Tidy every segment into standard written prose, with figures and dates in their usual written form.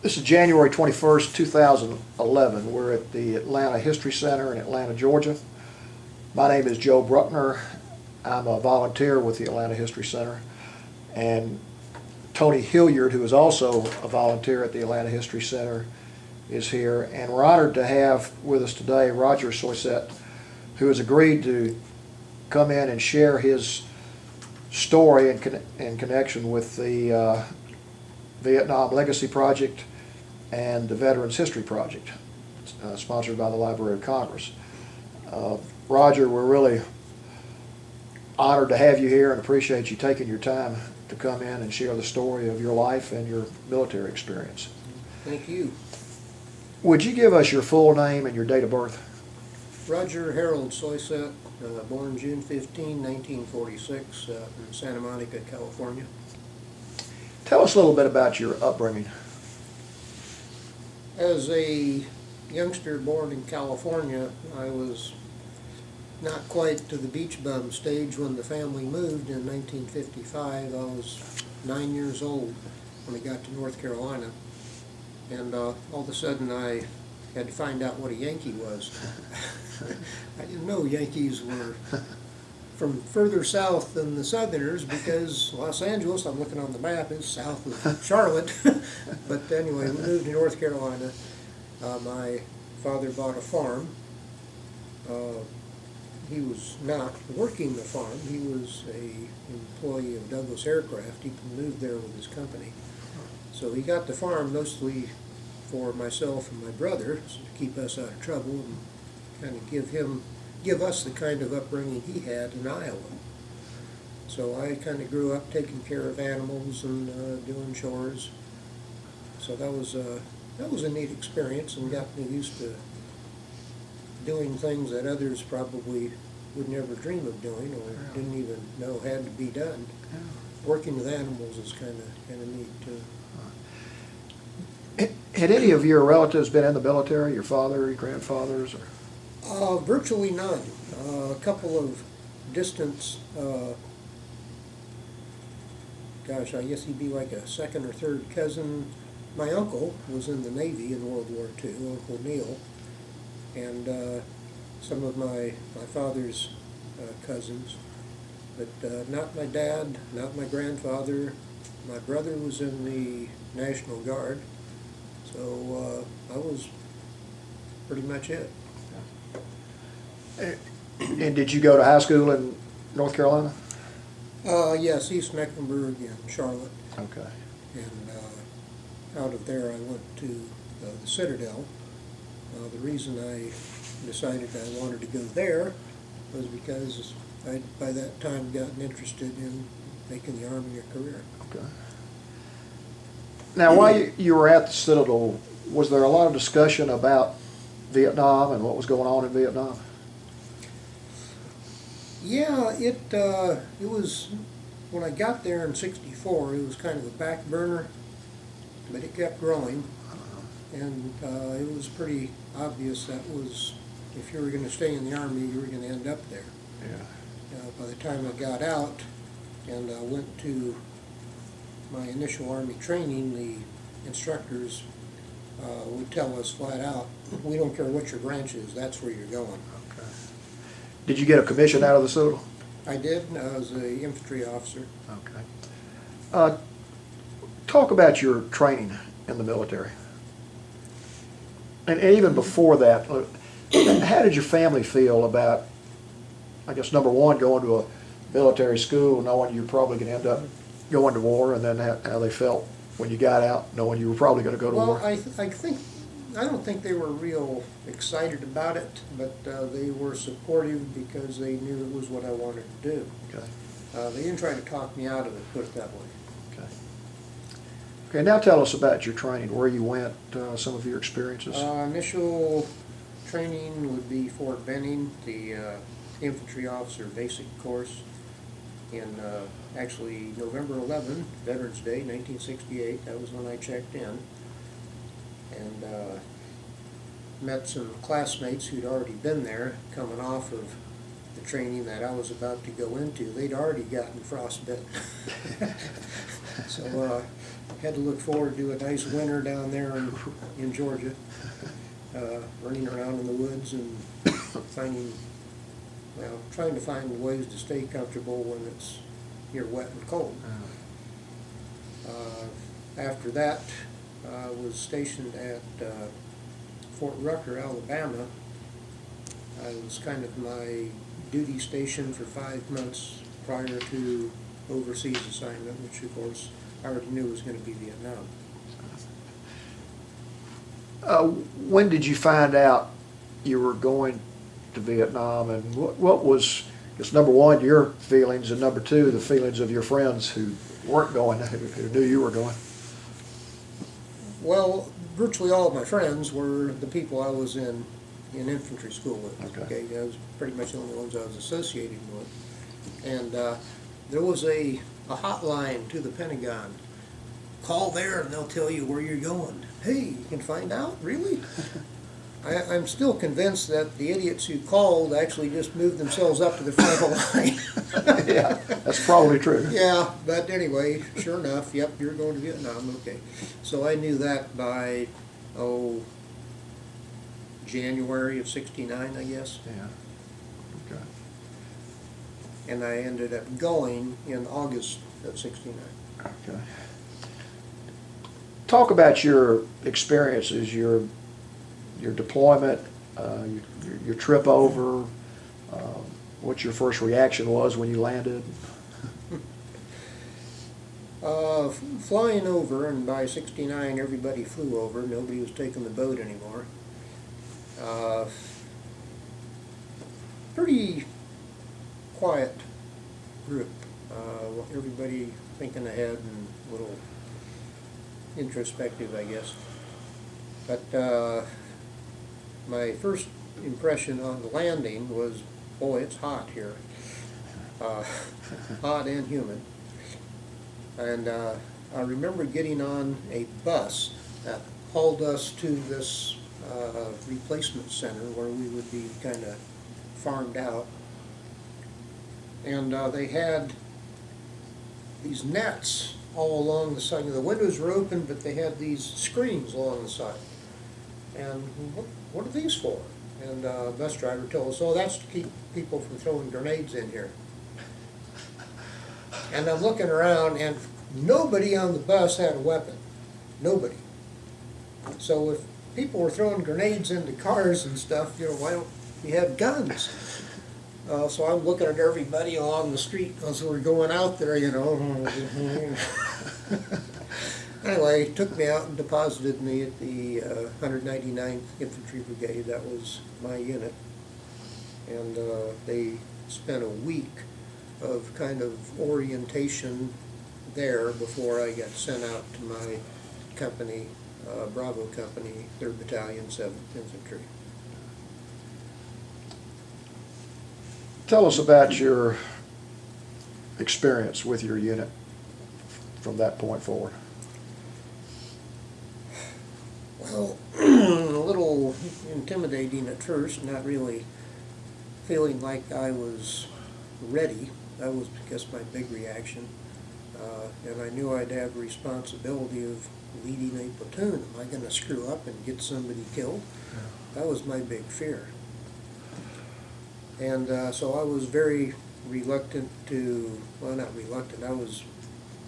This is January 21st, 2011. We're at the Atlanta History Center in Atlanta, Georgia. My name is Joe Bruckner. I'm a volunteer with the Atlanta History Center. And Tony Hilliard, who is also a volunteer at the Atlanta History Center, is here. And we're honored to have with us today Roger Soiset, who has agreed to come in and share his story in connection with the Vietnam Legacy Project and the Veterans History Project, sponsored by the Library of Congress. Roger, we're really honored to have you here and appreciate you taking your time to come in and share the story of your life and your military experience. Thank you. Would you give us your full name and your date of birth? Roger Harold Soiset, born June 15, 1946, in Santa Monica, California. Tell us a little bit about your upbringing. As a youngster born in California, I was not quite to the beach bum stage when the family moved in 1955. I was 9 years old when I got to North Carolina, and all of a sudden I had to find out what a Yankee was. I didn't know Yankees were from further south than the Southerners, because Los Angeles, I'm looking on the map, is south of Charlotte. But anyway, we moved to North Carolina. My father bought a farm. He was not working the farm. He was an employee of Douglas Aircraft. He moved there with his company. So he got the farm mostly for myself and my brother, so to keep us out of trouble and kind of give us the kind of upbringing he had in Iowa. So I kind of grew up taking care of animals and doing chores. So that was a neat experience and got me used to doing things that others probably would never dream of doing or didn't even know had to be done. Working with animals is kind of neat too. Had any of your relatives been in the military, your father, your grandfathers? Or? Virtually none. A couple of distant, gosh, I guess he'd be like a second or third cousin. My uncle was in the Navy in World War II, Uncle Neil, and some of my father's cousins, but not my dad, not my grandfather. My brother was in the National Guard, so I was pretty much it. And did you go to high school in North Carolina? Yes, East Mecklenburg and Charlotte. Okay. And out of there I went to the Citadel. The reason I decided I wanted to go there was because I'd by that time gotten interested in making the Army a career. Okay. Now, while you were at the Citadel, was there a lot of discussion about Vietnam and what was going on in Vietnam? Yeah, it was, when I got there in '64, it was kind of a back burner, but it kept growing, and it was pretty obvious that was, if you were going to stay in the Army, you were going to end up there. Yeah. By the time I got out and went to my initial Army training, the instructors would tell us flat out, we don't care what your branch is, that's where you're going. Okay. Did you get a commission out of the Citadel? I did. I was an infantry officer. Okay. Talk about your training in the military. And even before that, how did your family feel about, I guess, number one, going to a military school, knowing you're probably going to end up going to war, and then how they felt when you got out, knowing you were probably going to go to war? Well, I don't think they were real excited about it, but they were supportive because they knew it was what I wanted to do. Okay. They didn't try to talk me out of it, put it that way. Okay. Okay, now tell us about your training, where you went, some of your experiences. Initial training would be Fort Benning, the infantry officer basic course in actually November 11, Veterans Day, 1968. That was when I checked in. And met some classmates who'd already been there, coming off of the training that I was about to go into. They'd already gotten frostbitten. So had to look forward to a nice winter down there in Georgia, running around in the woods and trying to find ways to stay comfortable when you're wet and cold. After that, I was stationed at Fort Rucker, Alabama. I was kind of my duty station for 5 months prior to overseas assignment, which of course I already knew was going to be Vietnam. When did you find out you were going to Vietnam, and what was, just number one, your feelings, and number two, the feelings of your friends who weren't going, who knew you were going? Well, virtually all of my friends were the people I was in infantry school with. Okay. I was pretty much the only ones I was associated with. And there was a hotline to the Pentagon. Call there and they'll tell you where you're going. Hey, you can find out? Really? I'm still convinced that the idiots who called actually just moved themselves up to the front of the line. Yeah, that's probably true. Yeah, but anyway, sure enough, yep, you're going to Vietnam, okay. So I knew that by, January of '69, I guess. Yeah. Okay. And I ended up going in August of '69. Okay. Talk about your experiences, your deployment, your trip over, what your first reaction was when you landed. Flying over, and by '69 everybody flew over, nobody was taking the boat anymore. Pretty quiet group, everybody thinking ahead and a little introspective, I guess. But my first impression on the landing was, boy, it's hot here. Hot and humid. And I remember getting on a bus that hauled us to this replacement center where we would be kind of farmed out. And they had these nets all along the side. The windows were open, but they had these screens along the side. And what are these for? And the bus driver told us, oh, that's to keep people from throwing grenades in here. And I'm looking around, and nobody on the bus had a weapon. Nobody. So if people were throwing grenades into cars and stuff, why don't you have guns? So I'm looking at everybody along the street as we're going out there, Anyway, he took me out and deposited me at the 199th Infantry Brigade. That was my unit. And they spent a week of kind of orientation there before I got sent out to my company, Bravo Company, 3rd Battalion, 7th Infantry. Tell us about your experience with your unit from that point forward. Well, a little intimidating at first, not really feeling like I was ready. That was, I guess, my big reaction. And I knew I'd have the responsibility of leading a platoon. Am I going to screw up and get somebody killed? That was my big fear. And so I was very reluctant to, well, not reluctant,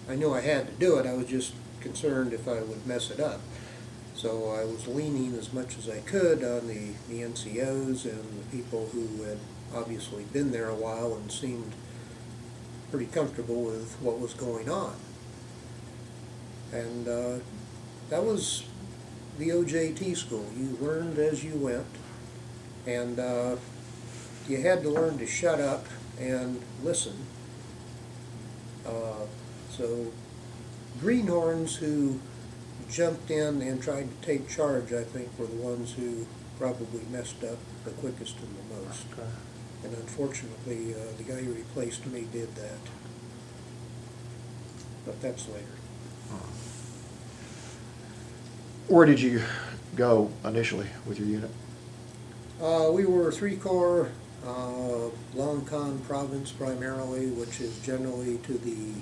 I knew I had to do it. I was just concerned if I would mess it up. So I was leaning as much as I could on the NCOs and the people who had obviously been there a while and seemed pretty comfortable with what was going on. And that was the OJT school. You learned as you went, and you had to learn to shut up and listen. So greenhorns who jumped in and tried to take charge, I think, were the ones who probably messed up the quickest and the most. Okay. And unfortunately, the guy who replaced me did that. But that's later. Where did you go initially with your unit? We were 3 Corps, Long Con province primarily, which is generally to the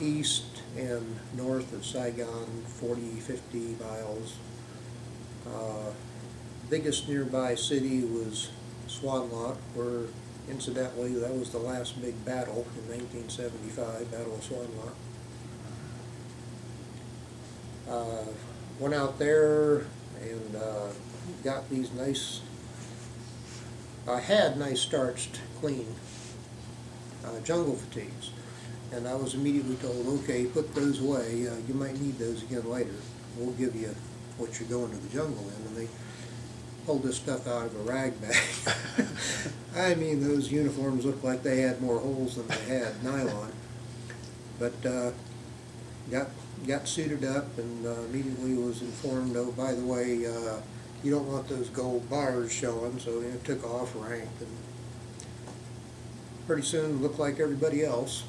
east and north of Saigon, 40, 50 miles. Biggest nearby city was Swan Lock, where incidentally that was the last big battle in 1975, Battle of Swan Lock. Went out there and got these nice, I had nice starched, clean jungle fatigues. And I was immediately told, okay, put those away, you might need those again later. We'll give you what you're going to the jungle in. And they pulled this stuff out of a rag bag. I mean, those uniforms looked like they had more holes than they had nylon. But got suited up and immediately was informed, oh, by the way, you don't want those gold bars showing, so it took off, ranked, and pretty soon looked like everybody else.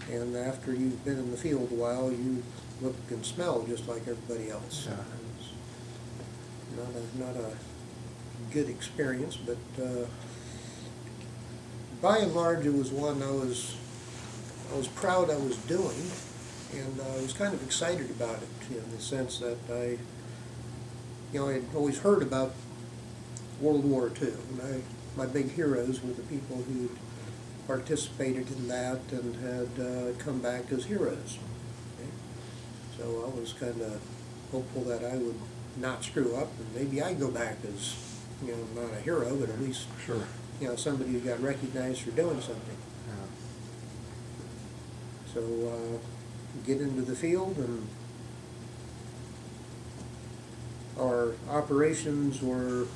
And after you've been in the field a while, you look and smell just like everybody else. Yeah. Not a good experience, but by and large, it was one I was proud I was doing, and I was kind of excited about it in the sense that I had always heard about World War II, and my big heroes were the people who participated in that and had come back as heroes. Okay? So I was kind of hopeful that I would not screw up, and maybe I'd go back as, not a hero, but at least, Sure. Somebody who got recognized for doing something. Yeah. So get into the field, and our operations were,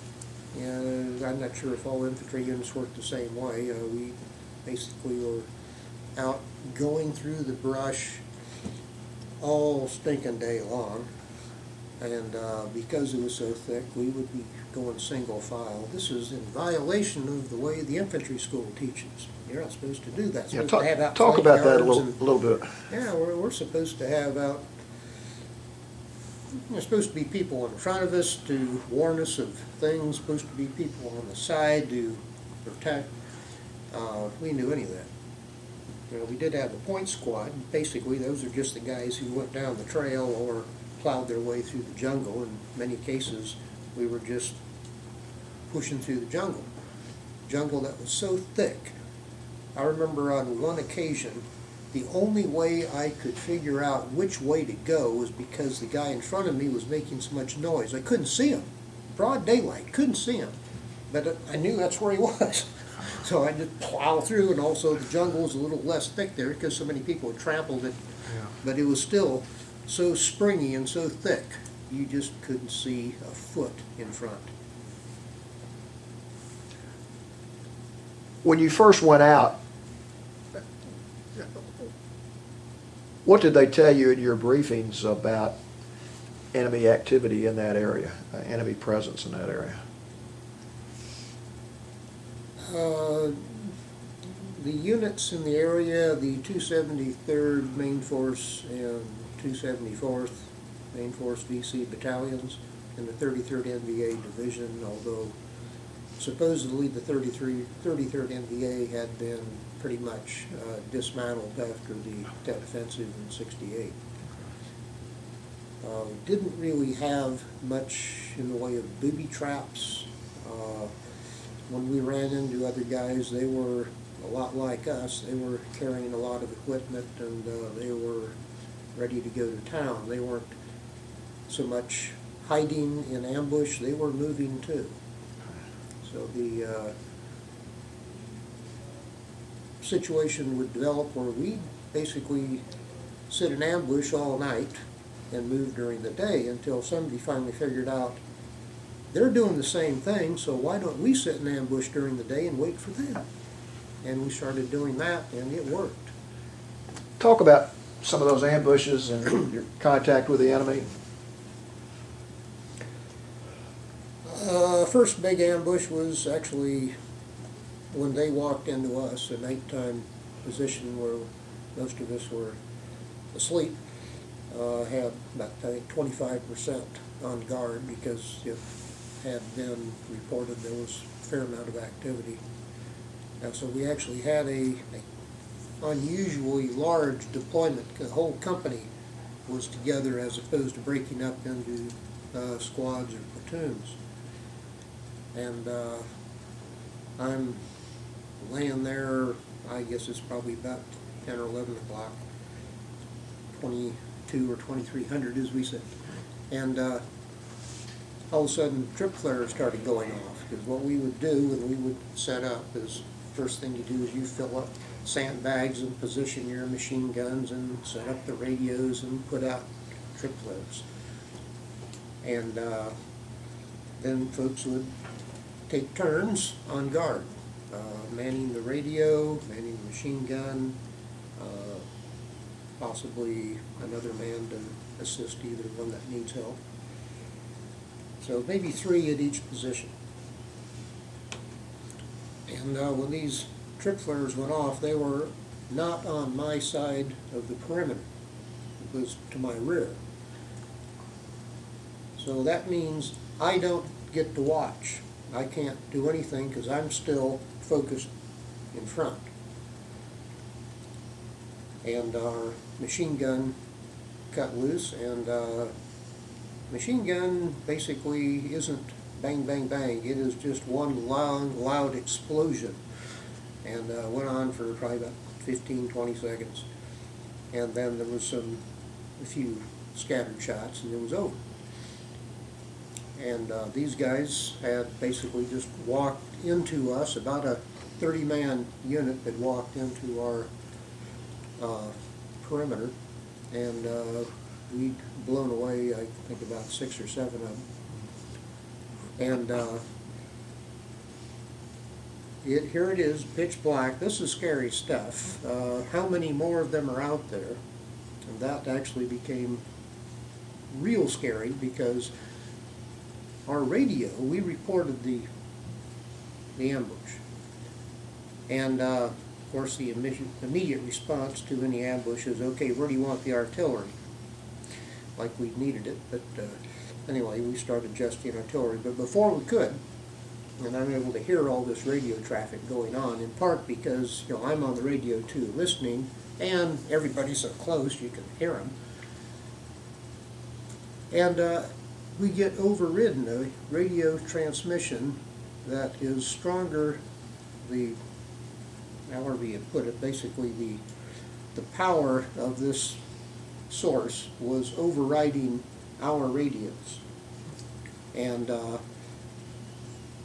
I'm not sure if all infantry units worked the same way. We basically were out going through the brush all stinking day long, and because it was so thick, we would be going single file. This is in violation of the way the infantry school teaches. You're not supposed to do that. Yeah, Supposed to have talk outflank about that a yards little bit. Yeah, we're supposed to have out. There's supposed to be people in front of us to warn us of things. Supposed to be people on the side to protect. We didn't do any of that. We did have a point squad. Basically, those are just the guys who went down the trail or plowed their way through the jungle. In many cases, we were just pushing through the jungle. Jungle that was so thick. I remember on one occasion, the only way I could figure out which way to go was because the guy in front of me was making so much noise. I couldn't see him. Broad daylight, couldn't see him. But I knew that's where he was. So I just plow through, and also the jungle was a little less thick there because so many people had trampled it. Yeah. But it was still so springy and so thick, you just couldn't see a foot in front. When you first went out, what did they tell you in your briefings about enemy activity in that area, enemy presence in that area? The units in the area, the 273rd Main Force and 274th Main Force VC battalions, and the 33rd NVA division, although supposedly the 33rd NVA had been pretty much dismantled after the Tet Offensive in '68. Didn't really have much in the way of booby traps. When we ran into other guys, they were a lot like us. They were carrying a lot of equipment, and they were ready to go to town. They weren't so much hiding in ambush, they were moving too. So the situation would develop where we'd basically sit in ambush all night and move during the day until somebody finally figured out they're doing the same thing, so why don't we sit in ambush during the day and wait for them? And we started doing that, and it worked. Talk about some of those ambushes and your contact with the enemy. First big ambush was actually when they walked into us, a nighttime position where most of us were asleep. Had about, I think, 25% on guard because it had been reported there was a fair amount of activity. And so we actually had a unusually large deployment. The whole company was together as opposed to breaking up into squads or platoons. And I'm laying there, I guess it's probably about 10 or 11 o'clock, 22 or 2300 as we said. And all of a sudden trip flares started going off, because what we would do when we would set up is, first thing you do is you fill up sandbags and position your machine guns and set up the radios and put out trip flares. And then folks would take turns on guard, manning the radio, manning the machine gun, possibly another man to assist either one that needs help. So maybe 3 at each position. And when these trip flares went off, they were not on my side of the perimeter. It was to my rear. So that means I don't get to watch. I can't do anything because I'm still focused in front. And our machine gun cut loose, and machine gun basically isn't bang, bang, bang. It is just one long, loud explosion. And went on for probably about 15, 20 seconds. And then there was a few scattered shots, and it was over. And these guys had basically just walked into us, about a 30-man unit that walked into our perimeter, and we'd blown away, I think, about 6 or 7 of them. And here it is, pitch black. This is scary stuff. How many more of them are out there? And that actually became real scary, because our radio, we reported the ambush. And of course the immediate response to any ambush is, okay, where do you want the artillery? Like we needed it, but anyway, we started adjusting artillery. But before we could, and I'm able to hear all this radio traffic going on, in part because, you know, I'm on the radio too, listening, and everybody's so close you can hear them. And we get overridden, a radio transmission that is stronger, however you put it, basically the power of this source was overriding our radios. And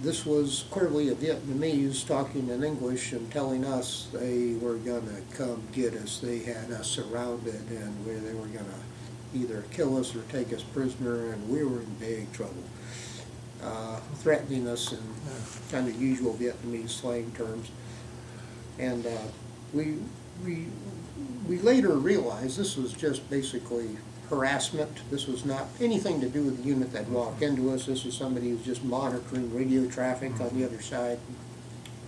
this was clearly a Vietnamese talking in English and telling us they were going to come get us. They had us surrounded, and they were going to either kill us or take us prisoner, and we were in big trouble. Threatening us in kind of usual Vietnamese slang terms. And we later realized this was just basically harassment. This was not anything to do with the unit that walked into us. This was somebody who was just monitoring radio traffic on the other side.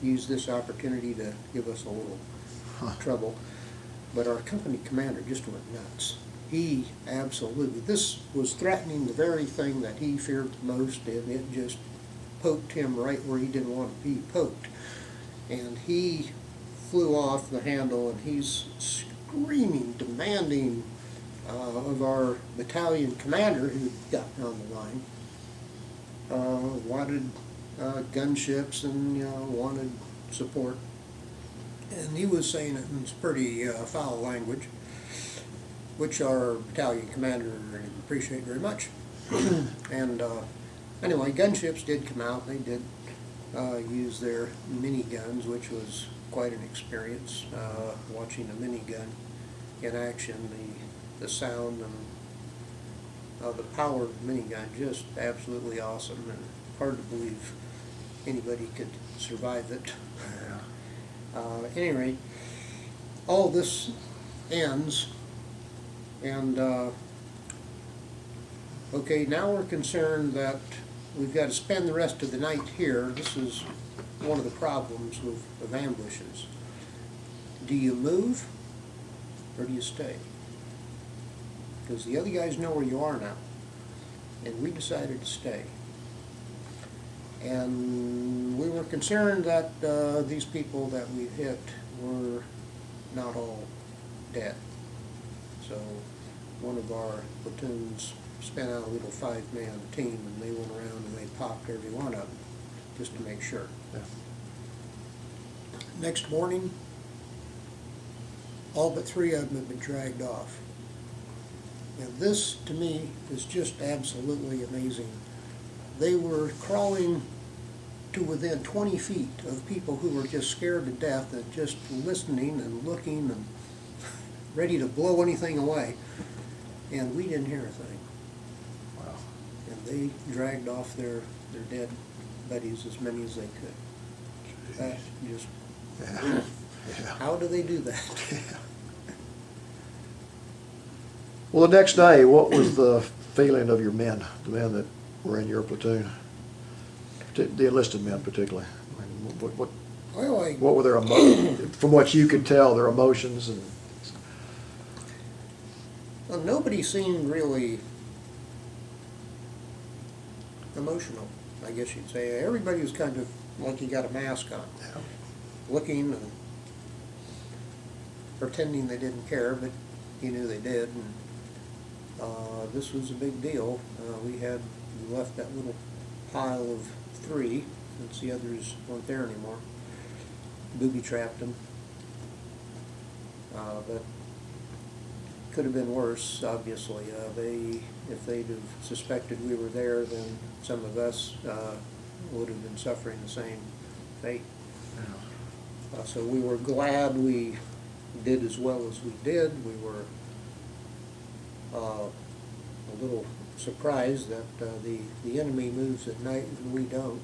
Used this opportunity to give us a little trouble. But our company commander just went nuts. He absolutely, this was threatening the very thing that he feared the most, and it just poked him right where he didn't want to be poked. And he flew off the handle, and he's screaming, demanding of our battalion commander, who'd gotten on the line, wanted gunships and wanted support. And he was saying it in pretty foul language, which our battalion commander didn't appreciate very much. And anyway, gunships did come out. They did use their miniguns, which was quite an experience, watching a minigun in action. The sound and the power of the minigun, just absolutely awesome, and hard to believe anybody could survive it. At any rate, all this ends, and okay, now we're concerned that we've got to spend the rest of the night here. This is one of the problems of ambushes. Do you move or do you stay? Because the other guys know where you are now, and we decided to stay. And we were concerned that these people that we hit were not all dead. So one of our platoons spent out a little 5-man team, and they went around and they popped every one of them just to make sure. Yeah. Next morning, all but 3 of them had been dragged off. And this, to me, is just absolutely amazing. They were crawling to within 20 feet of people who were just scared to death and just listening and looking and ready to blow anything away. And we didn't hear a thing. Wow. And they dragged off their dead buddies, as many as they could. That just, Yeah. Yeah. how do they do that? Well, the next day, what was the feeling of your men, the men that were in your platoon? The enlisted men particularly. I mean, Well, what were their emotions, from what you could tell, their emotions? And well, nobody seemed really emotional, I guess you'd say. Everybody was kind of like you got a mask on, yeah. looking and pretending they didn't care, but you knew they did. And this was a big deal. We left that little pile of 3, since the others weren't there anymore. Booby-trapped them. But could have been worse, obviously. If they'd have suspected we were there, then some of us would have been suffering the same fate. Yeah. So we were glad we did as well as we did. We were a little surprised that the enemy moves at night and we don't.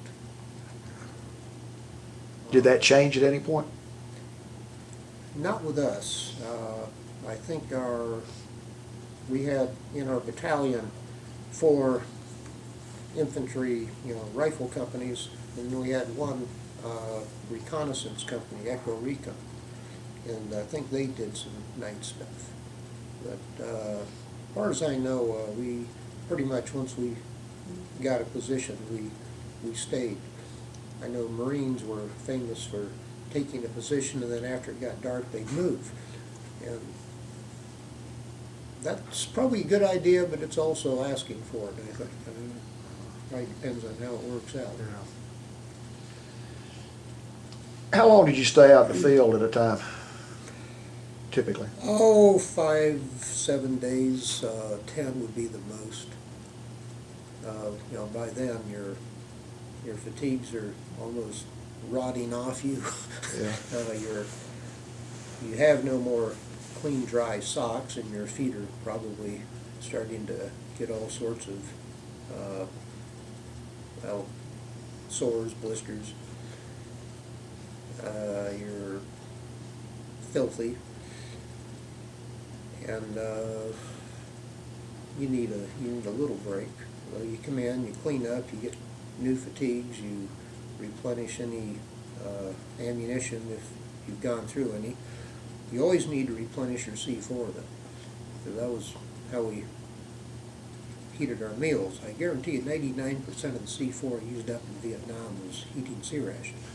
Did that change at any point? Not with us. I think we had in our battalion 4 infantry, rifle companies, and then we had 1 reconnaissance company, Echo Recon, and I think they did some night stuff. But as far as I know, we pretty much, once we got a position, we stayed. I know Marines were famous for taking a position, and then after it got dark, they'd move. And that's probably a good idea, but it's also asking for it, I think. I mean, it probably depends on how it works out. Yeah. How long did you stay out in the field at a time, typically? Oh, 5, 7 days, 10 would be the most. By then your fatigues are almost rotting off you. Yeah. You have no more clean, dry socks, and your feet are probably starting to get all sorts of sores, blisters. You're filthy, and you need a little break. Well, you come in, you clean up, you get new fatigues, you replenish any ammunition if you've gone through any. You always need to replenish your C4 though, because that was how we heated our meals. I guarantee you 99% of the C4 used up in Vietnam was heating C rations,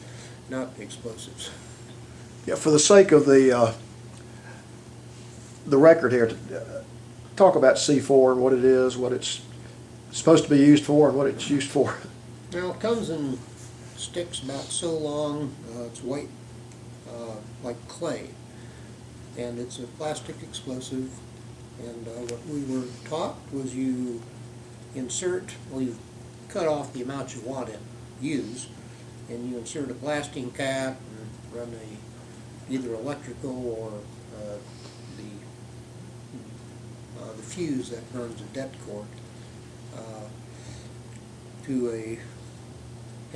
not explosives. Yeah, for the sake of the record here, talk about C4 and what it is, what it's supposed to be used for, and what it's used for. Well, it comes in sticks about so long. It's white, like clay, and it's a plastic explosive. And what we were taught was you cut off the amount you want to use, and you insert a blasting cap and run either electrical or the fuse that burns a det cord to a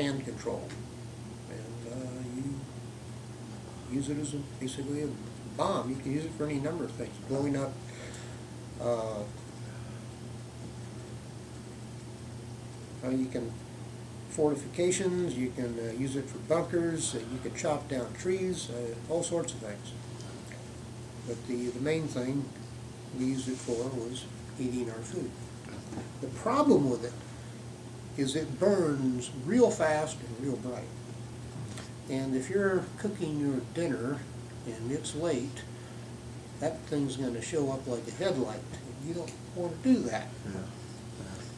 hand control, and you use it as basically a bomb. You can use it for any number of things, blowing up you can fortifications, you can use it for bunkers, you can chop down trees, all sorts of things. But the main thing we used it for was eating our food. The problem with it is it burns real fast and real bright. And if you're cooking your dinner and it's late, that thing's gonna show up like a headlight. You don't wanna do that. Yeah.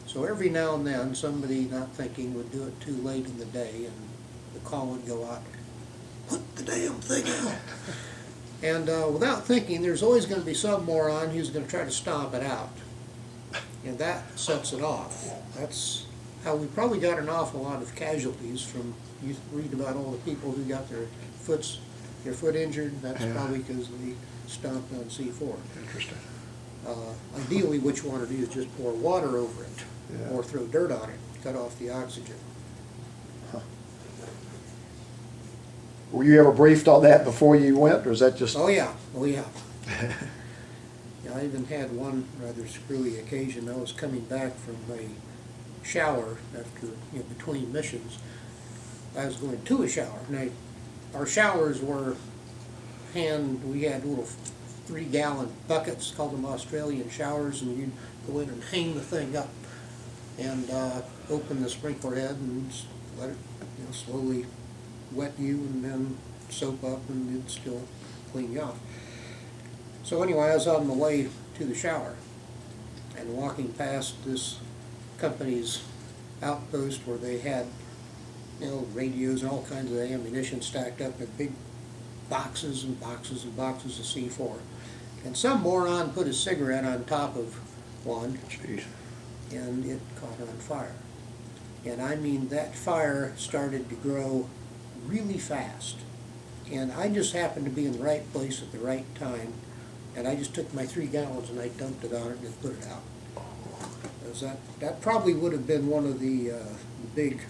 So every now and then, somebody not thinking would do it too late in the day, and the call would go out, "Put the damn thing out!" And without thinking, there's always going to be some moron who's going to try to stomp it out. And that sets it off. That's how we probably got an awful lot of casualties from, you read about all the people who got their foot injured. That's probably because they stomped on C4. Interesting. Ideally, what you want to do is just pour water over it, Yeah. or throw dirt on it, cut off the oxygen. Were you ever briefed on that before you went, or is that just? Oh yeah, oh yeah. Yeah, I even had one rather screwy occasion. I was coming back from a shower after, between missions. I was going to a shower. Now, our showers were we had little 3-gallon buckets, called them Australian showers, and you'd go in and hang the thing up and open the sprinkler head and let it slowly wet you and then soap up, and it'd still clean you off. So anyway, I was on my way to the shower and walking past this company's outpost where they had radios and all kinds of ammunition stacked up in big boxes and boxes and boxes of C4. And some moron put a cigarette on top of one. Jeez. And it caught on fire. And I mean, that fire started to grow really fast. And I just happened to be in the right place at the right time, and I just took my 3 gallons and I dumped it on it and put it out. That probably would have been one of the big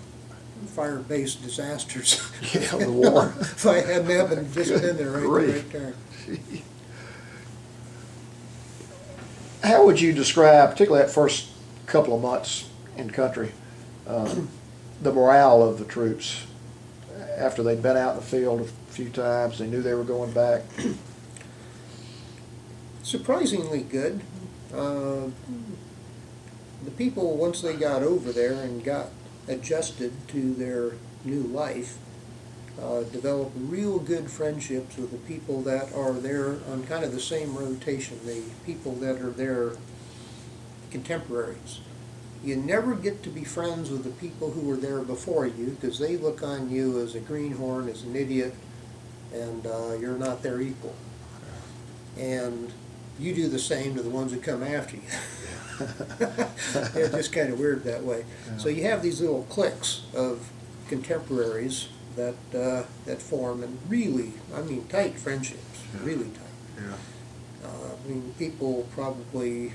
fire-based disasters. Yeah, the war. If I hadn't happened just been there right at the right time. How would you describe, particularly that first couple of months in country, the morale of the troops after they'd been out in the field a few times, they knew they were going back? Surprisingly good. The people, once they got over there and got adjusted to their new life, developed real good friendships with the people that are there on kind of the same rotation, the people that are their contemporaries. You never get to be friends with the people who were there before you, because they look on you as a greenhorn, as an idiot, and you're not their equal. And you do the same to the ones that come after you. They're just kind of weird that way. Yeah. So you have these little cliques of contemporaries that form, and really, I mean, tight friendships, really tight. Yeah. I mean, people probably,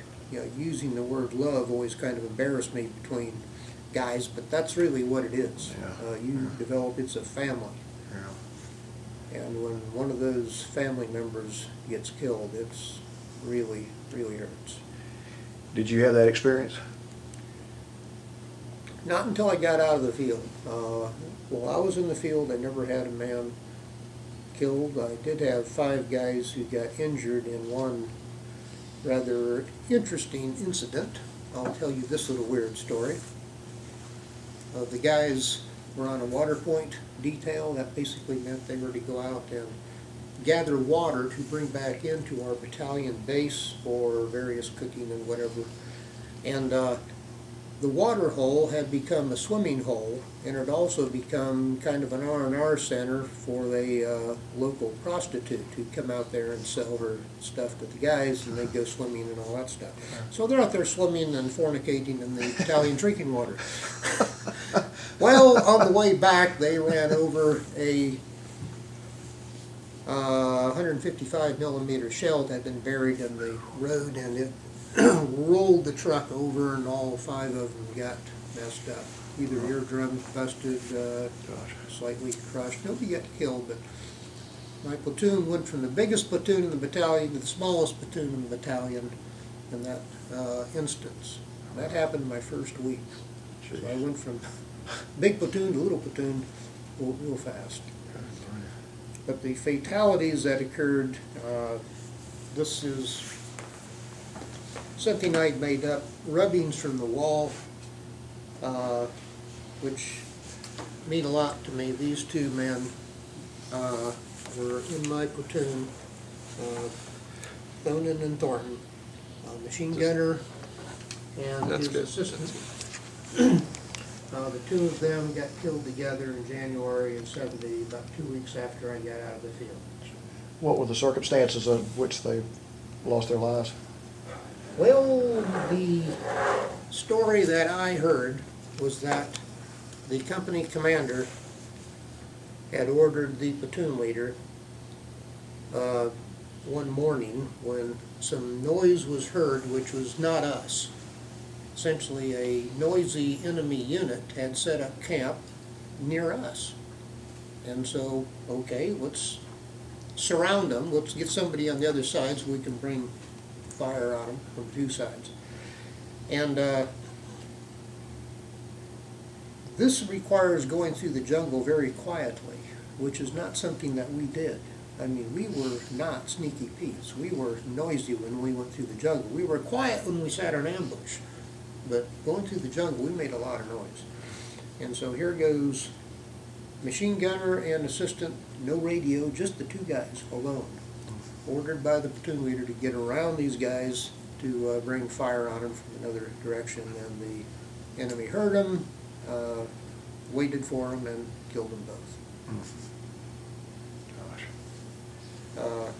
using the word love always kind of embarrassed me between guys, but that's really what it is. Yeah. You develop, it's a family. Yeah. And when one of those family members gets killed, it's really, really hurts. Did you have that experience? Not until I got out of the field. While I was in the field, I never had a man killed. I did have 5 guys who got injured in one rather interesting incident. I'll tell you this little weird story. The guys were on a water point detail. That basically meant they were to go out and gather water to bring back into our battalion base for various cooking and whatever. And the water hole had become a swimming hole, and it had also become kind of an R&R center for the local prostitute who'd come out there and sell her stuff to the guys, and they'd go swimming and all that stuff. So they're out there swimming and fornicating in the battalion drinking water. Well, on the way back, they ran over a 155 millimeter shell that had been buried in the road, and it rolled the truck over, and all 5 of them got messed up. Either eardrums busted, slightly crushed. Nobody got killed, but my platoon went from the biggest platoon in the battalion to the smallest platoon in the battalion in that instance. That happened my first week. So I went from big platoon to little platoon real fast. But the fatalities that occurred, this is something I'd made up, rubbings from the wall, which mean a lot to me. These 2 men were in my platoon, Thonin and Thornton, machine gunner and That's his good. assistant. The two of them got killed together in January of '70, about 2 weeks after I got out of the field. What were the circumstances of which they lost their lives? Well, the story that I heard was that the company commander had ordered the platoon leader one morning when some noise was heard, which was not us. Essentially, a noisy enemy unit had set up camp near us. And so, okay, let's surround them. Let's get somebody on the other side so we can bring fire on them from two sides. And this requires going through the jungle very quietly, which is not something that we did. I mean, we were not sneaky Pete's. We were noisy when we went through the jungle. We were quiet when we sat in ambush. But going through the jungle, we made a lot of noise. And so here goes machine gunner and assistant, no radio, just the two guys alone. Ordered by the platoon leader to get around these guys to bring fire on them from another direction. And the enemy heard them, waited for them, and killed them both. Gosh.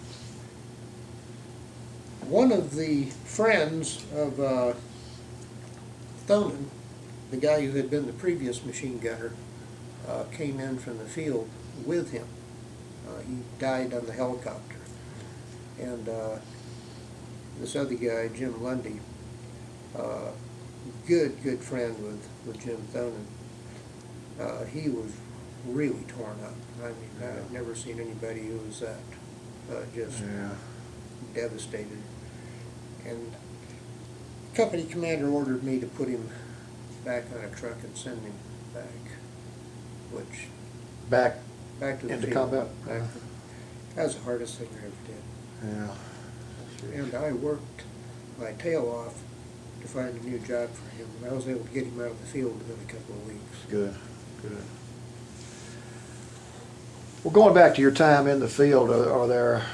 One of the friends of Thonin, the guy who had been the previous machine gunner, came in from the field with him. He died on the helicopter. And this other guy, Jim Lundy, good friend with Jim Thonin, he was really torn up. I mean, I've never seen anybody who was that just devastated. And company commander ordered me to put him back on a truck and send him back, which Back back to the into field. combat? That was the hardest thing I ever did. Yeah. And I worked my tail off to find a new job for him. And I was able to get him out of the field within a couple of weeks. Good, good. Well, going back to your time in the field, are there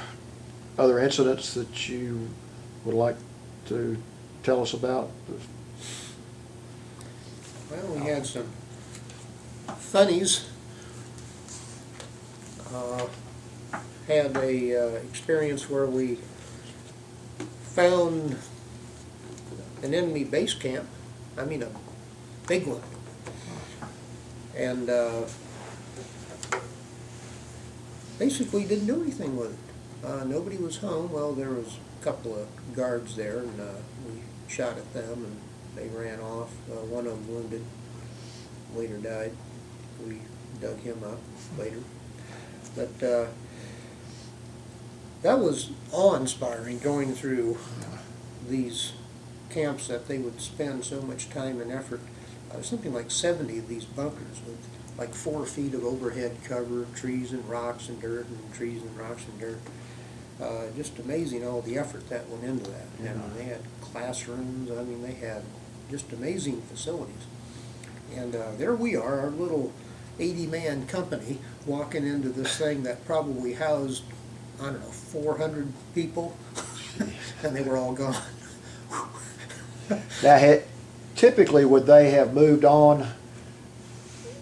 other incidents that you would like to tell us about? Well, we had some funnies. Had a experience where we found an enemy base camp. I mean, a big one. And basically didn't do anything with it. Nobody was home. Well, there was a couple of guards there, and we shot at them, and they ran off. One of them wounded, later died. We dug him up later. But that was awe-inspiring, going through these camps that they would spend so much time and effort. Something like 70 of these bunkers with like 4 feet of overhead cover, trees and rocks and dirt, and trees and rocks and dirt. Just amazing all the effort that went into that. Yeah. I mean, they had classrooms. I mean, they had just amazing facilities. And there we are, our little 80-man company, walking into this thing that probably housed, I don't know, 400 people, and they were all gone. Now, typically, would they have moved on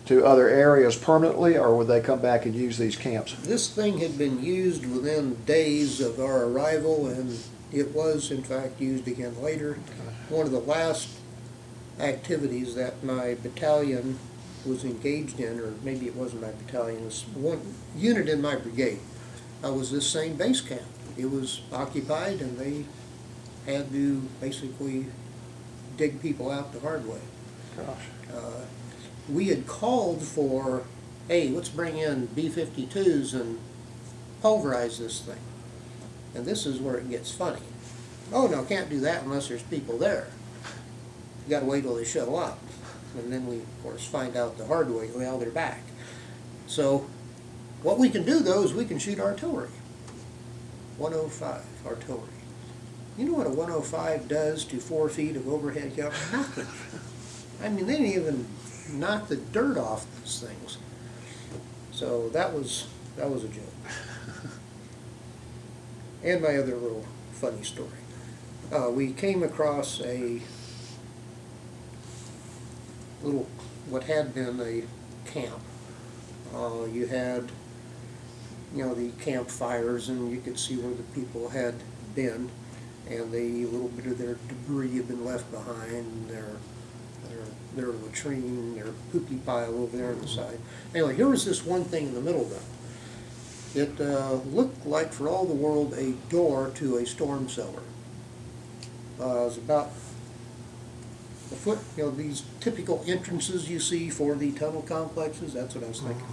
to other areas permanently, or would they come back and use these camps? This thing had been used within days of our arrival, and it was, in fact, used again later. One of the last activities that my battalion was engaged in, or maybe it wasn't my battalion, it was one unit in my brigade, was this same base camp. It was occupied, and they had to basically dig people out the hard way. Gosh. We had called for, hey, let's bring in B-52s and pulverize this thing. And this is where it gets funny. Oh, no, can't do that unless there's people there. You gotta wait till they show up. And then we, of course, find out the hard way, well, they're back. So, what we can do, though, is we can shoot artillery. 105 artillery. You know what a 105 does to 4 feet of overhead cover? Nothing. I mean, they didn't even knock the dirt off these things. So that was a joke. And my other little funny story. We came across a little, what had been a camp. You had, the campfires, and you could see where the people had been, and a little bit of their debris had been left behind, their latrine, their poopy pile over there on the side. Anyway, here was this one thing in the middle though. It looked like, for all the world, a door to a storm cellar. It was about a foot, these typical entrances you see for the tunnel complexes, that's what I was thinking.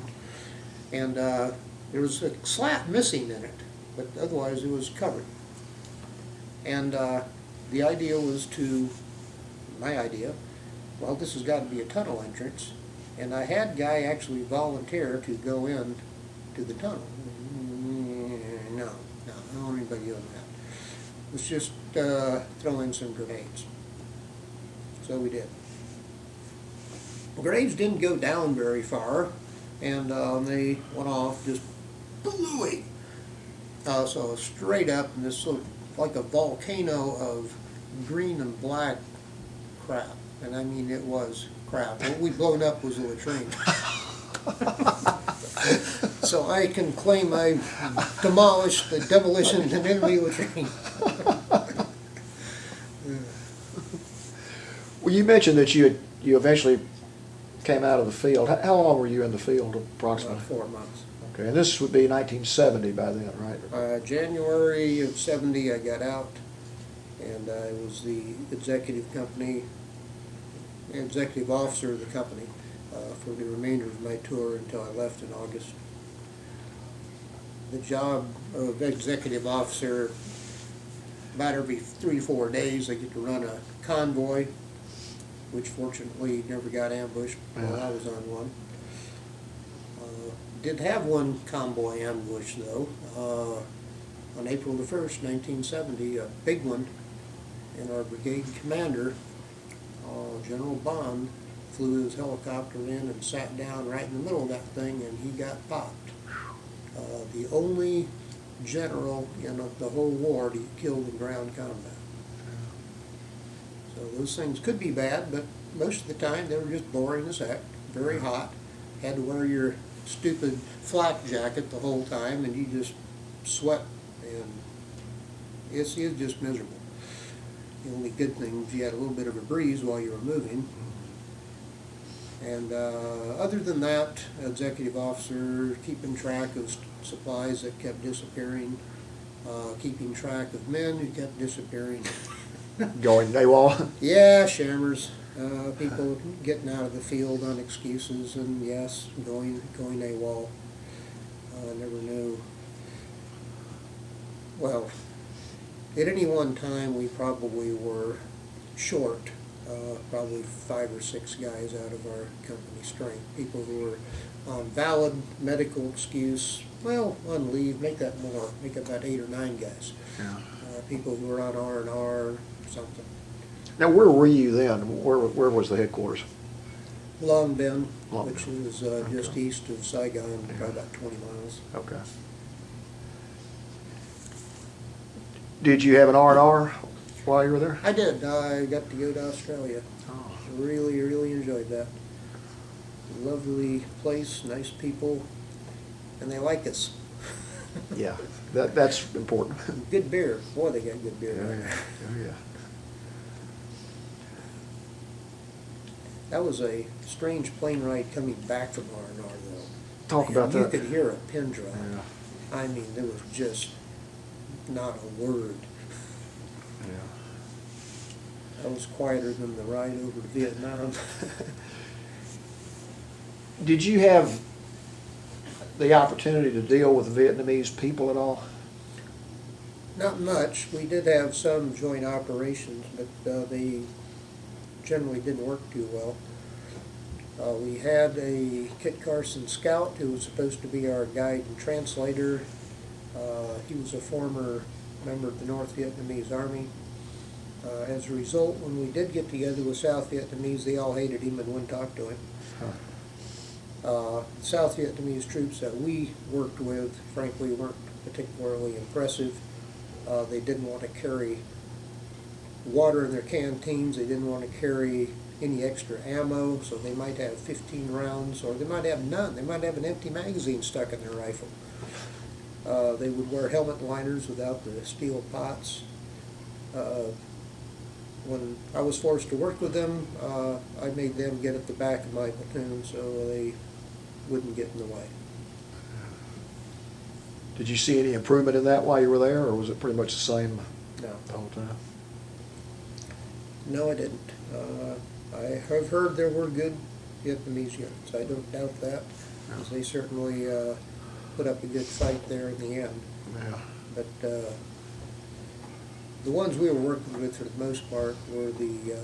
And there was a slat missing in it, but otherwise it was covered. And the idea was my idea, well, this has got to be a tunnel entrance. And I had guy actually volunteer to go in to the tunnel. No, I don't want anybody doing that. Let's just throw in some grenades. So we did. Well, grenades didn't go down very far, and they went off just bluey. So straight up, and this sort of like a volcano of green and black crap. And I mean, it was crap. What we blown up was a latrine. So I can claim I demolished the demolition of an enemy latrine. Well, you mentioned that you eventually came out of the field. How long were you in the field, approximately? About 4 months. Okay, and this would be 1970 by then, right? January of 70 I got out, and I was the executive officer of the company for the remainder of my tour until I left in August. The job of executive officer, about every 3 to 4 days I get to run a convoy, which fortunately never got ambushed while I was on one. Did have one convoy ambush though, on April the 1st, 1970, a big one, and our brigade commander, General Bond, flew his helicopter in and sat down right in the middle of that thing, and he got popped. The only general in the whole war to get killed in ground combat. So those things could be bad, but most of the time they were just boring as heck, very hot. Had to wear your stupid flak jacket the whole time, and you just sweat, and it's just miserable. The only good thing is you had a little bit of a breeze while you were moving. And other than that, executive officer, keeping track of supplies that kept disappearing, keeping track of men who kept disappearing. Going AWOL? Yeah, shammers. People getting out of the field on excuses, and yes, going AWOL. Never knew. Well, at any one time we probably were short, probably 5 or 6 guys out of our company strength. People who were on valid medical excuse, well, on leave, make that more, make about 8 or 9 guys. Yeah. People who were on R&R, something. Now, where were you then? Where was the headquarters? Long Bend, Long which Bend. is just east of Saigon, probably about 20 miles. Okay. Did you have an R&R while you were there? I did. I got to go to Australia. Oh. Really, really enjoyed that. Lovely place, nice people, and they like us. Yeah, that's important. Good beer. Boy, they got good beer. Yeah, yeah, oh, yeah. That was a strange plane ride coming back from R&R, though. Talk about You that. could hear a pin drop. Yeah. I mean, there was just not a word. Yeah. That was quieter than the ride over to Vietnam. Did you have the opportunity to deal with Vietnamese people at all? Not much. We did have some joint operations, but they generally didn't work too well. We had a Kit Carson scout who was supposed to be our guide and translator. He was a former member of the North Vietnamese Army. As a result, when we did get together with South Vietnamese, they all hated him and wouldn't talk to him. Huh. South Vietnamese troops that we worked with, frankly, weren't particularly impressive. They didn't want to carry water in their canteens. They didn't want to carry any extra ammo, so they might have 15 rounds, or they might have none. They might have an empty magazine stuck in their rifle. They would wear helmet liners without the steel pots. When I was forced to work with them, I made them get at the back of my platoon so they wouldn't get in the way. Did you see any improvement in that while you were there, or was it pretty much the same No. the whole time? No, I didn't. I have heard there were good Vietnamese units. I don't doubt that, because they certainly put up a good fight there in the end. Yeah. But the ones we were working with, for the most part, were the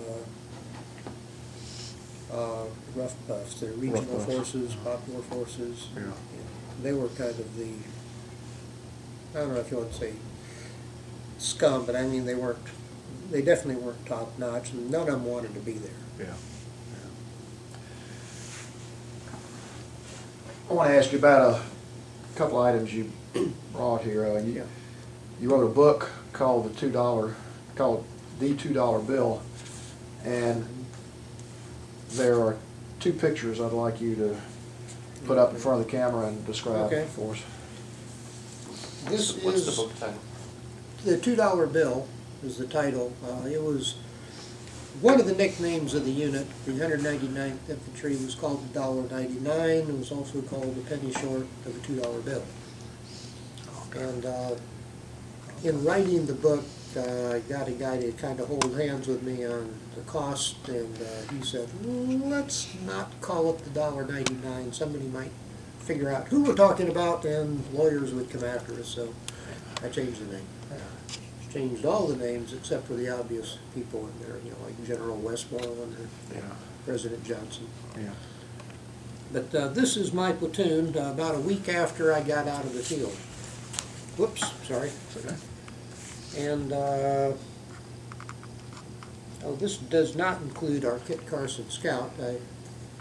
rough puffs, the regional Rough puffs. forces, popular forces. Yeah. They were kind of the, I don't know if you want to say scum, but I mean they definitely weren't top notch, and none of them wanted to be there. Yeah. I want to ask you about a couple items you brought here. You wrote a book called The $2 Bill, and there are two pictures I'd like you to put up in front of the camera and describe Okay. for us. What's the book title? The $2 bill is the title. It was one of the nicknames of the unit. The 199th Infantry was called the $1.99. It was also called the penny short of a $2 bill. And in writing the book, I got a guy to kind of hold hands with me on the cost, and he said, let's not call it the $1.99. Somebody might figure out who we're talking about, and lawyers would come after us, so I changed the name. Changed all the names except for the obvious people in there, you know, like General Westmoreland or President Johnson. Yeah. But this is my platoon about a week after I got out of the field. Whoops, sorry. Okay. And this does not include our Kit Carson scout. I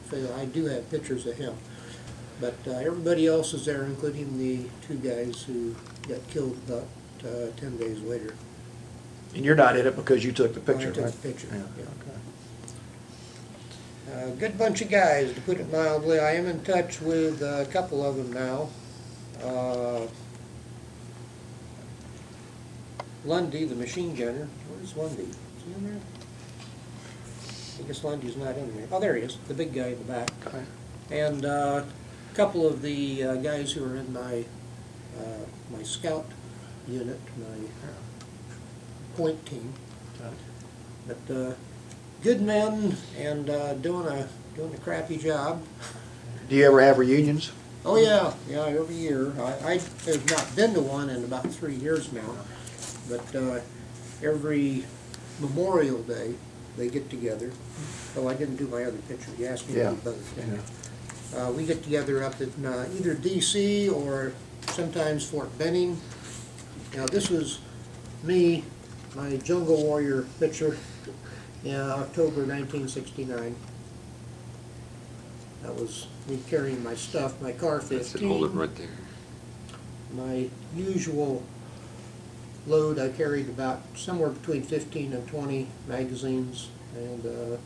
feel I do have pictures of him. But everybody else is there, including the two guys who got killed about 10 days later. And you're not in it because you took the picture, I took right? the picture, Yeah. yeah. Good bunch of guys, to put it mildly. I am in touch with a couple of them now. Lundy, the machine gunner. Where's Lundy? Is he in there? I guess Lundy's not in there. Oh, there he is, the big guy in the back. Okay. And a couple of the guys who are in my my scout unit, my point team. But good men and doing a crappy job. Do you ever have reunions? Oh yeah, every year. I have not been to one in about 3 years now, but every Memorial Day they get together. Oh, I didn't do my other picture. You asked me to do both. Yeah. We get together up in either D.C. or sometimes Fort Benning. Now this was me, my Jungle Warrior picture in October 1969. That was me carrying my stuff, my car 15. Hold it right there. My usual load, I carried about somewhere between 15 and 20 magazines, and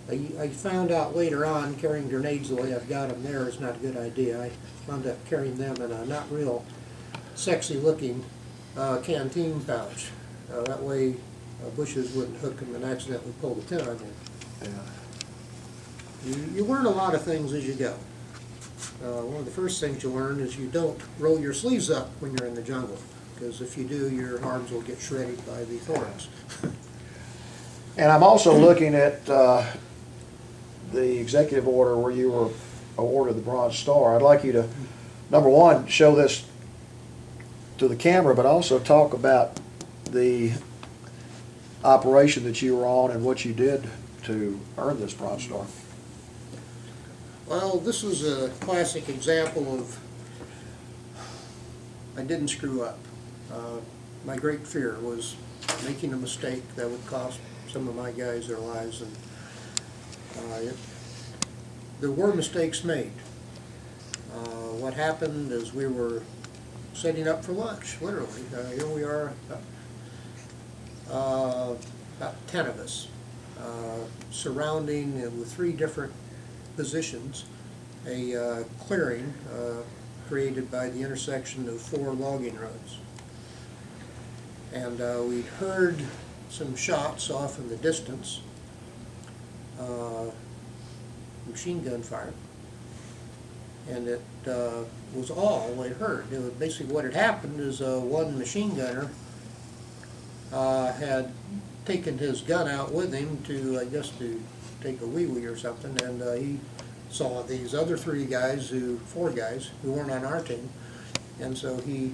I found out later on carrying grenades the way I've got them there is not a good idea. I wound up carrying them in a not real sexy looking canteen pouch. That way bushes wouldn't hook them and accidentally pull the pin on you. Yeah. You learn a lot of things as you go. One of the first things you learn is you don't roll your sleeves up when you're in the jungle, because if you do, your arms will get shredded by the thorns. And I'm also looking at the executive order where you were awarded the Bronze Star. I'd like you to, number one, show this to the camera, but also talk about the operation that you were on and what you did to earn this Bronze Star. Well, this was a classic example of I didn't screw up. My great fear was making a mistake that would cost some of my guys their lives, and there were mistakes made. What happened is we were setting up for lunch, literally. Here we are, about 10 of us, surrounding with 3 different positions a clearing created by the intersection of 4 logging roads. And we'd heard some shots off in the distance, machine gun fire, and it was all they heard. It was basically what had happened is one machine gunner had taken his gun out with him to, I guess, to take a wee-wee or something, and he saw these other 4 guys who weren't on our team, and so he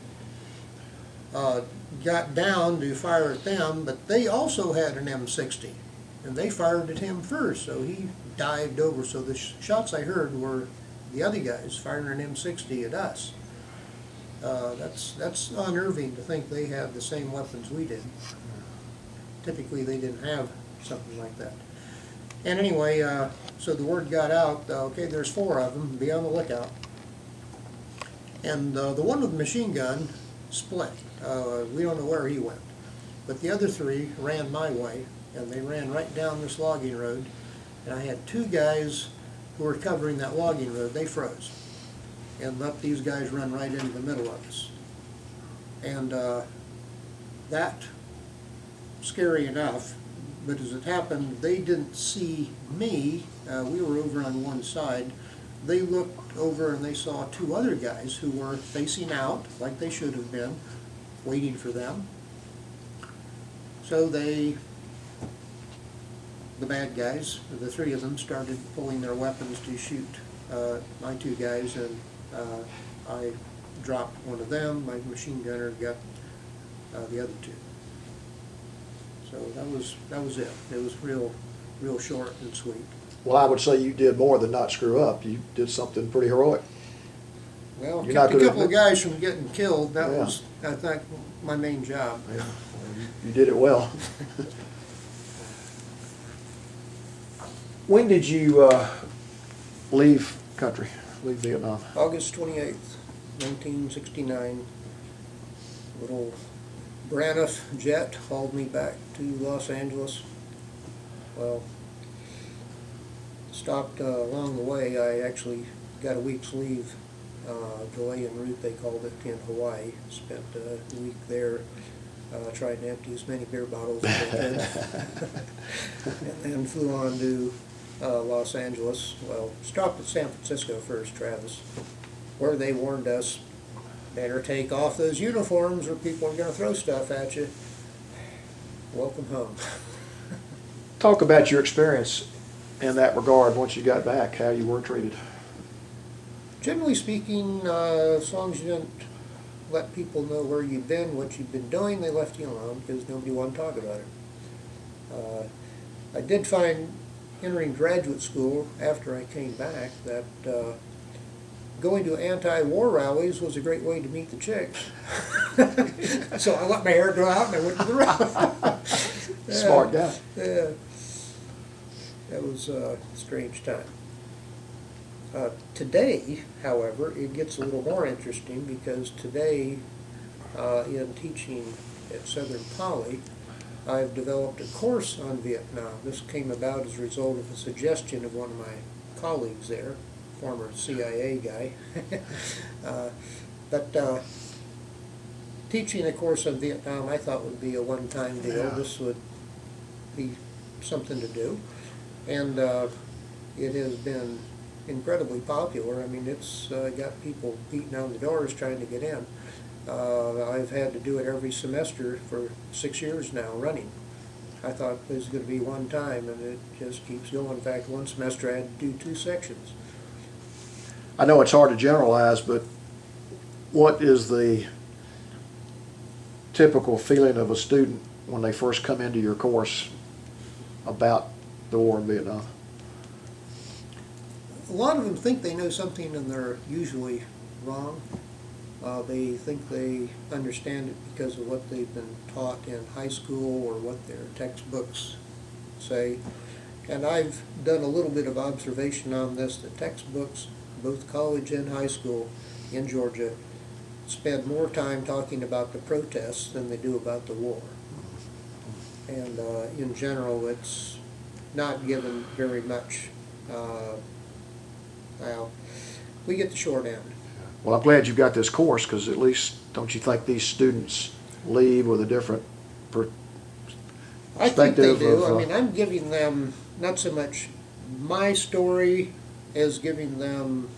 got down to fire at them, but they also had an M60, and they fired at him first, so he dived over. So the shots I heard were the other guys firing an M60 at us. That's unnerving to think they had the same weapons we did. Typically they didn't have something like that. And anyway, so the word got out, okay, there's 4 of them, be on the lookout. And the one with the machine gun split. We don't know where he went. But the other 3 ran my way, and they ran right down this logging road. And I had 2 guys who were covering that logging road. They froze and let these guys run right into the middle of us. And that, scary enough, but as it happened, they didn't see me. We were over on one side. They looked over and they saw 2 other guys who were facing out, like they should have been, waiting for them. So the bad guys, the 3 of them, started pulling their weapons to shoot my 2 guys, and I dropped one of them. My machine gunner got the other 2. So that was it. It was real short and sweet. Well, I would say you did more than not screw up. You did something pretty heroic. Well, You're kept not a couple of guys from getting killed. That Yeah. was, I think, my main job. Yeah, well, you did it well. When did you leave country, leave Vietnam? August 28th, 1969. Little Braniff jet hauled me back to Los Angeles. Well, stopped along the way. I actually got a week's leave, delay en route they called it, in Hawaii. Spent a week there, tried to empty as many beer bottles as I could. And then flew on to Los Angeles. Well, stopped at San Francisco first, Travis, where they warned us, better take off those uniforms or people are going to throw stuff at you. Welcome home. Talk about your experience in that regard once you got back, how you were treated. Generally speaking, as long as you didn't let people know where you've been, what you've been doing, they left you alone because nobody wanted to talk about it. I did find, entering graduate school after I came back, that going to anti-war rallies was a great way to meet the chicks. So I let my hair grow out and I went to the rally. Smart guy. Yeah. That was a strange time. Today, however, it gets a little more interesting because today, in teaching at Southern Poly, I've developed a course on Vietnam. This came about as a result of a suggestion of one of my colleagues there, former CIA guy. But teaching a course on Vietnam I thought would be a one-time deal. Yeah. This would be something to do. And it has been incredibly popular. I mean, it's got people beating on the doors trying to get in. I've had to do it every semester for 6 years now running. I thought it was going to be one time, and it just keeps going. In fact, one semester I had to do 2 sections. I know it's hard to generalize, but what is the typical feeling of a student when they first come into your course about the war in Vietnam? A lot of them think they know something, and they're usually wrong. They think they understand it because of what they've been taught in high school or what their textbooks say. And I've done a little bit of observation on this. The textbooks, both college and high school in Georgia, spend more time talking about the protests than they do about the war. And in general, it's not given very much. Well, we get the short end. Well, I'm glad you've got this course, because at least, don't you think these students leave with a different I think they perspective do. of, I mean, I'm giving them not so much my story as giving them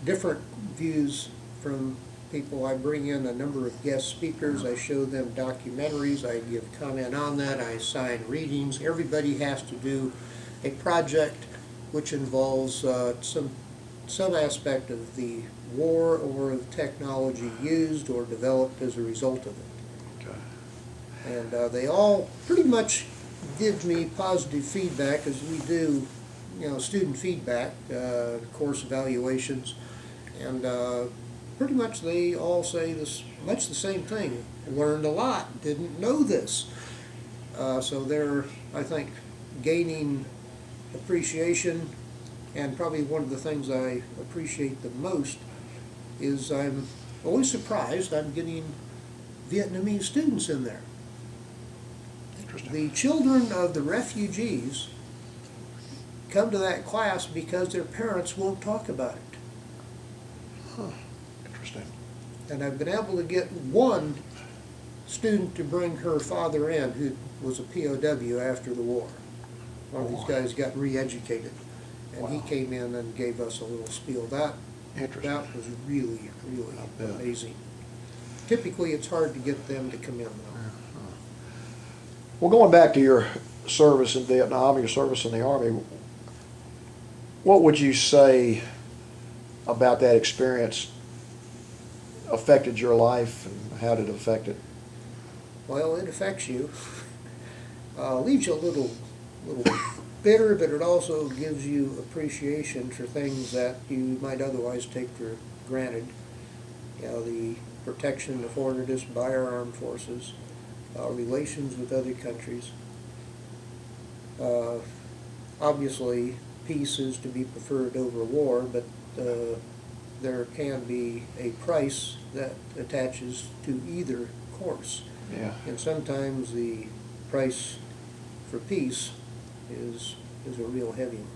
different views from people. I bring in a number of guest speakers. I show them documentaries. I give comment on that. I assign readings. Everybody has to do a project which involves some aspect of the war or the technology used or developed as a result of it. okay. And they all pretty much give me positive feedback, as we do, student feedback, course evaluations, and pretty much they all say much the same thing. Learned a lot, didn't know this. So they're, I think, gaining appreciation, and probably one of the things I appreciate the most is I'm always surprised I'm getting Vietnamese students in there. Interesting. The children of the refugees come to that class because their parents won't talk about it. Huh. Interesting. And I've been able to get one student to bring her father in, who was a POW after the war. One of these guys got re-educated, and he came in and gave us a little spiel. That was really, really amazing. Typically, it's hard to get them to come in, though. Well, going back to your service in Vietnam, your service in the Army, what would you say about that experience affected your life, and how did it affect it? Well, it affects you. Leaves you a little bitter, but it also gives you appreciation for things that you might otherwise take for granted. The protection afforded us by our armed forces, relations with other countries. Obviously, peace is to be preferred over war, but there can be a price that attaches to either course. Yeah. And sometimes the price for peace is a real heavy one.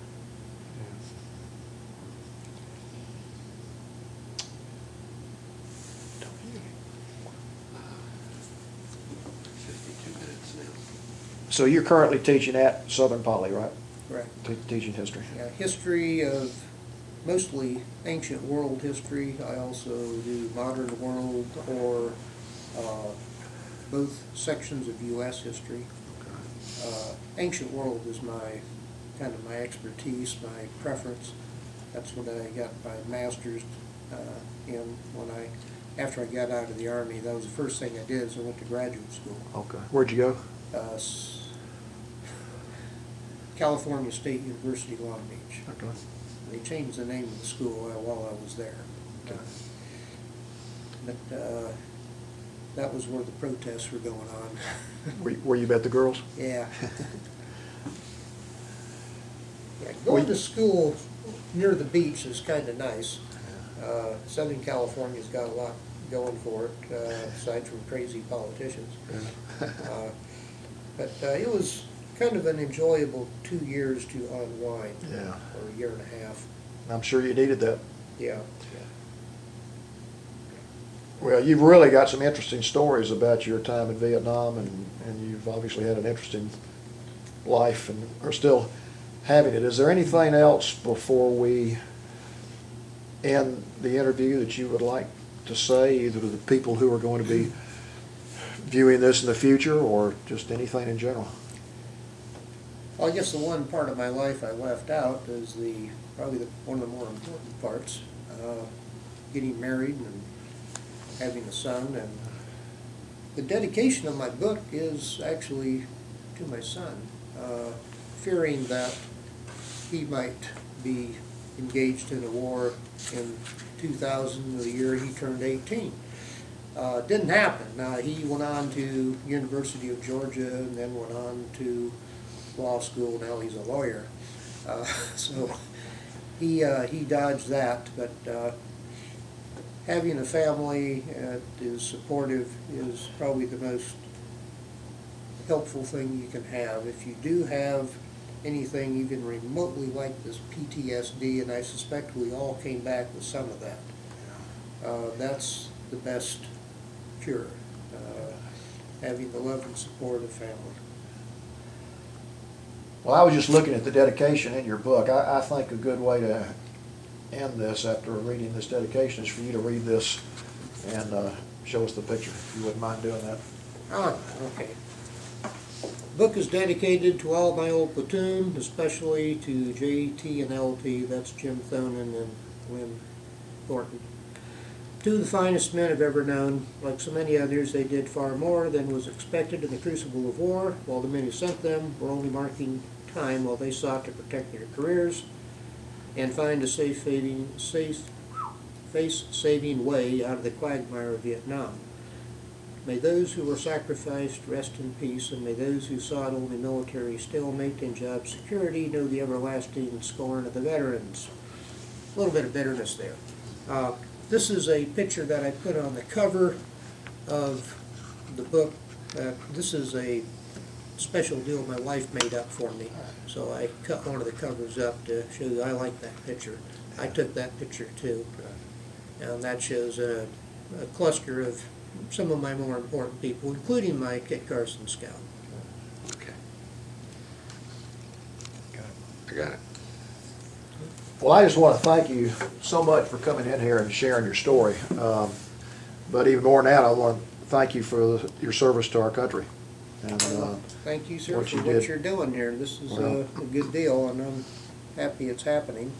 So you're currently teaching at Southern Poly, right? Right. Teaching history. Yeah, history of mostly ancient world history. I also do modern world, or both sections of U.S. history. Ancient world is my expertise, my preference. That's what I got my master's in after I got out of the Army. That was the first thing I did, is I went to graduate school. Okay. Where'd you go? California State University, Long Beach. Okay. They changed the name of the school while I was there. Okay. But that was where the protests were going on. Where you met the girls? Yeah. Yeah, going to school near the beach is kind of nice. Southern California's got a lot going for it, aside from crazy politicians. But it was kind of an enjoyable 2 years to unwind. Yeah. Or a year and a half. I'm sure you needed that. Yeah. Well, you've really got some interesting stories about your time in Vietnam, and you've obviously had an interesting life and are still having it. Is there anything else before we end the interview that you would like to say, either to the people who are going to be viewing this in the future, or just anything in general? Well, I guess the one part of my life I left out is probably one of the more important parts, getting married and having a son. And the dedication of my book is actually to my son, fearing that he might be engaged in a war in 2000, the year he turned 18. Didn't happen. He went on to University of Georgia, and then went on to law school, now he's a lawyer. So he dodged that, but having a family that is supportive is probably the most helpful thing you can have. If you do have anything even remotely like this PTSD, and I suspect we all came back with some of that, that's the best cure, having the love and support of family. Well, I was just looking at the dedication in your book. I think a good way to end this after reading this dedication is for you to read this and show us the picture, if you wouldn't mind doing that. Ah, okay. The book is dedicated to all my old platoon, especially to JT and LT, that's Jim Thonin and Lynn Thornton. Two of the finest men I've ever known. Like so many others, they did far more than was expected in the crucible of war, while the men who sent them were only marking time while they sought to protect their careers and find a face-saving way out of the quagmire of Vietnam. May those who were sacrificed rest in peace, and may those who sought only military stalemate and job security know the everlasting scorn of the veterans. A little bit of bitterness there. This is a picture that I put on the cover of the book. This is a special deal my wife made up for me. So I cut one of the covers up to show you I like that picture. I took that picture too. And that shows a cluster of some of my more important people, including my Kit Carson Scout. Okay. I got it. Well, I just want to thank you so much for coming in here and sharing your story. But even more than that, I want to thank you for your service to our country. And thank you, sir, what for you what did. you're doing here. This is Well, a good deal, and I'm happy it's happening.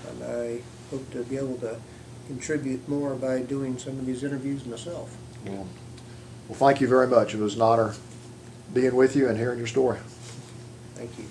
And I hope to be able to contribute more by doing some of these interviews myself. well, thank you very much. It was an honor being with you and hearing your story. Thank you.